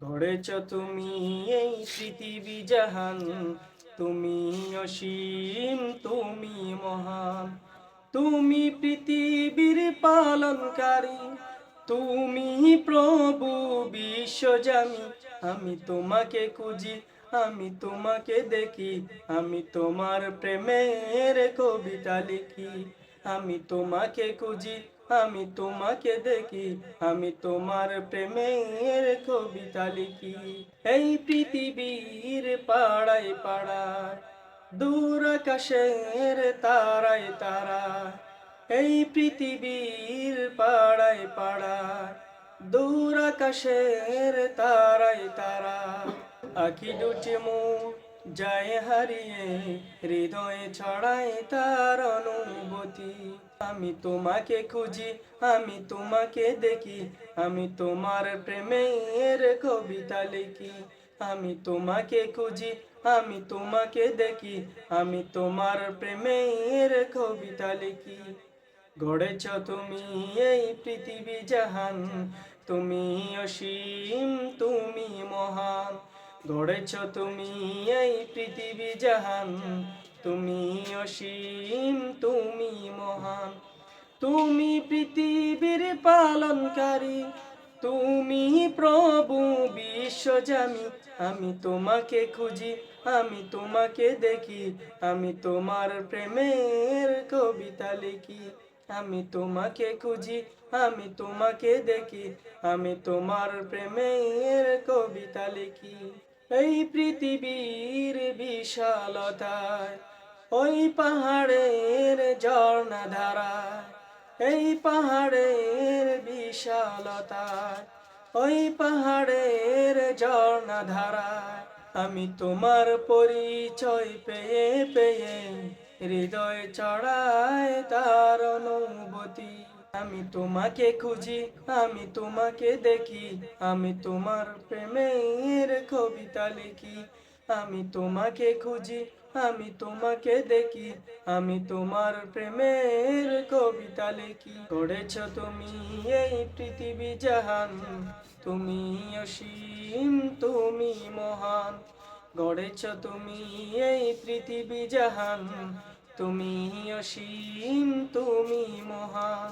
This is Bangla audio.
গড়েছ তুমি এই পৃথিবী জাহান, তুমি অসীম, তুমি মহান। তুমি পৃথিবীর পালনকারী, তুমি প্রভু বিশ্বজামি। আমি তোমাকে খুঁজি, আমি তোমাকে দেখি, আমি তোমার প্রেমের কবিতা লিখি। আমি তোমাকে খুঁজি, আমি তোমাকে দেখি, আমি তোমার প্রেমের কবিতা লিখি। এই পৃথিবীর পাড়ায় পাড়ায়, দূর আকাশের তারায় তারায়, এই পৃথিবীর পাড়ায় পাড়ায়, দূর আকাশের তারায় তারায়, আঁখি দুটি মুখ যায় হারিয়ে, হৃদয়ে ছড়ায় তার অনুভূতি। আমি তোমাকে খুঁজি, আমি তোমাকে দেখি, আমি তোমার প্রেমের কবিতা লিখি। আমি তোমাকে খুঁজি, আমি তোমাকে দেখি, আমি তোমার প্রেমের কবিতা লিখি। গড়েছ তুমি এই পৃথিবী জাহান, তুমি অসীম, তুমি মহান। গড়েছ তুমি এই পৃথিবী জাহান, তুমি অসীম, তুমি মহান। তুমি পৃথিবীর পালনকারী, তুমি প্রভু বিশ্বজামি। আমি তোমাকে খুঁজি, আমি তোমাকে দেখি, আমি তোমার প্রেমের কবিতা লিখি। আমি তোমাকে খুঁজি, আমি তোমাকে দেখি, আমি তোমার প্রেমের কবিতা লিখি। এই পৃথিবীর বিশালতায়, ওই পাহাড়ের ঝর্ণা ধারায়, এই পাহাড়ের বিশালতায়, ওই পাহাড়ের ঝর্ণা ধারায়, আমি তোমার পরিচয় পেয়ে পেয়ে, হৃদয় চড়ায় তার অনুভূতি। আমি তোমাকে খুঁজি, আমি তোমাকে দেখি, আমি তোমার প্রেমের কবিতা লিখি। আমি তোমাকে খুঁজি, আমি তোমাকে দেখি, আমি তোমার প্রেমের কবিতা লিখি। গড়েছ তুমি এই পৃথিবী জাহান, তুমি অসীম, তুমি মহান। গড়েছ তুমি এই পৃথিবী জাহান, তুমি অসীম, তুমি মহান।